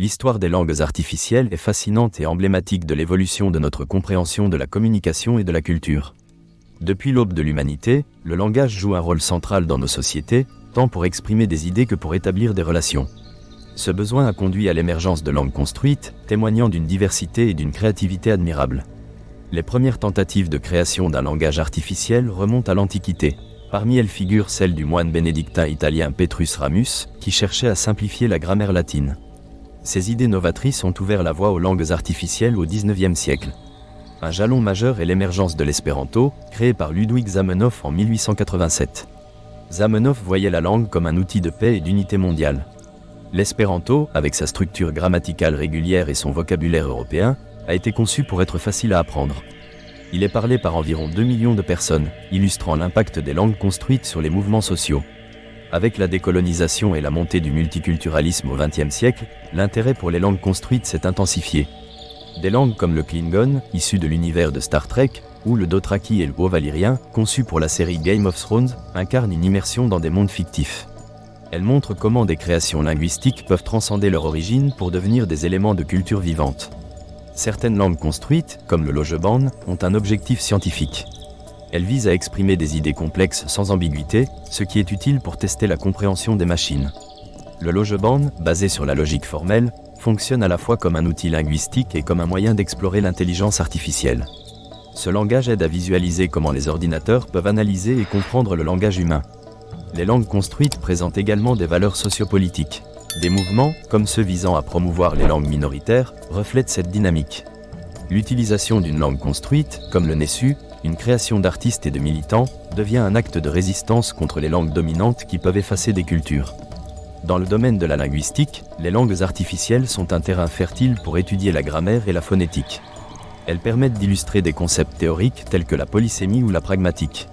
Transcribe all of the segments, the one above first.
L'histoire des langues artificielles est fascinante et emblématique de l'évolution de notre compréhension de la communication et de la culture. Depuis l'aube de l'humanité, le langage joue un rôle central dans nos sociétés, tant pour exprimer des idées que pour établir des relations. Ce besoin a conduit à l'émergence de langues construites, témoignant d'une diversité et d'une créativité admirables. Les premières tentatives de création d'un langage artificiel remontent à l'Antiquité. Parmi elles figure celle du moine bénédictin italien Petrus Ramus, qui cherchait à simplifier la grammaire latine. Ces idées novatrices ont ouvert la voie aux langues artificielles au XIXe siècle. Un jalon majeur est l'émergence de l'espéranto, créé par Ludwig Zamenhof en 1887. Zamenhof voyait la langue comme un outil de paix et d'unité mondiale. L'espéranto, avec sa structure grammaticale régulière et son vocabulaire européen, a été conçu pour être facile à apprendre. Il est parlé par environ 2 millions de personnes, illustrant l'impact des langues construites sur les mouvements sociaux. Avec la décolonisation et la montée du multiculturalisme au XXe siècle, l'intérêt pour les langues construites s'est intensifié. Des langues comme le Klingon, issu de l'univers de Star Trek, ou le Dothraki et le Haut-Valyrien, conçus pour la série Game of Thrones, incarnent une immersion dans des mondes fictifs. Elles montrent comment des créations linguistiques peuvent transcender leur origine pour devenir des éléments de culture vivante. Certaines langues construites, comme le Lojeban, ont un objectif scientifique. Elles visent à exprimer des idées complexes sans ambiguïté, ce qui est utile pour tester la compréhension des machines. Le Lojeban, basé sur la logique formelle, fonctionne à la fois comme un outil linguistique et comme un moyen d'explorer l'intelligence artificielle. Ce langage aide à visualiser comment les ordinateurs peuvent analyser et comprendre le langage humain. Les langues construites présentent également des valeurs sociopolitiques. Des mouvements, comme ceux visant à promouvoir les langues minoritaires, reflètent cette dynamique. L'utilisation d'une langue construite, comme le Nessu, une création d'artistes et de militants, devient un acte de résistance contre les langues dominantes qui peuvent effacer des cultures. Dans le domaine de la linguistique, les langues artificielles sont un terrain fertile pour étudier la grammaire et la phonétique. Elles permettent d'illustrer des concepts théoriques tels que la polysémie ou la pragmatique.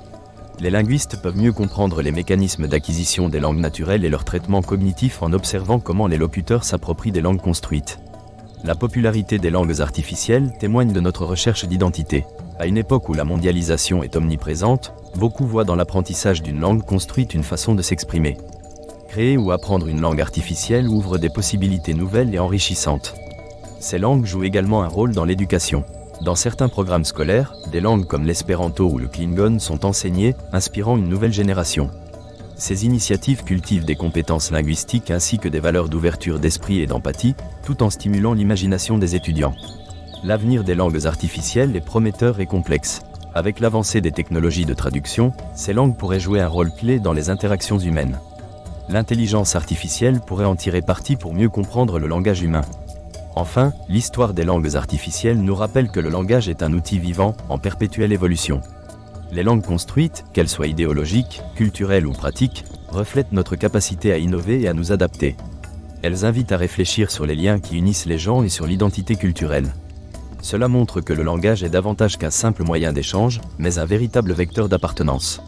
Les linguistes peuvent mieux comprendre les mécanismes d'acquisition des langues naturelles et leur traitement cognitif en observant comment les locuteurs s'approprient des langues construites. La popularité des langues artificielles témoigne de notre recherche d'identité. À une époque où la mondialisation est omniprésente, beaucoup voient dans l'apprentissage d'une langue construite une façon de s'exprimer. Créer ou apprendre une langue artificielle ouvre des possibilités nouvelles et enrichissantes. Ces langues jouent également un rôle dans l'éducation. Dans certains programmes scolaires, des langues comme l'espéranto ou le Klingon sont enseignées, inspirant une nouvelle génération. Ces initiatives cultivent des compétences linguistiques ainsi que des valeurs d'ouverture d'esprit et d'empathie, tout en stimulant l'imagination des étudiants. L'avenir des langues artificielles est prometteur et complexe. Avec l'avancée des technologies de traduction, ces langues pourraient jouer un rôle clé dans les interactions humaines. L'intelligence artificielle pourrait en tirer parti pour mieux comprendre le langage humain. Enfin, l'histoire des langues artificielles nous rappelle que le langage est un outil vivant, en perpétuelle évolution. Les langues construites, qu'elles soient idéologiques, culturelles ou pratiques, reflètent notre capacité à innover et à nous adapter. Elles invitent à réfléchir sur les liens qui unissent les gens et sur l'identité culturelle. Cela montre que le langage est davantage qu'un simple moyen d'échange, mais un véritable vecteur d'appartenance.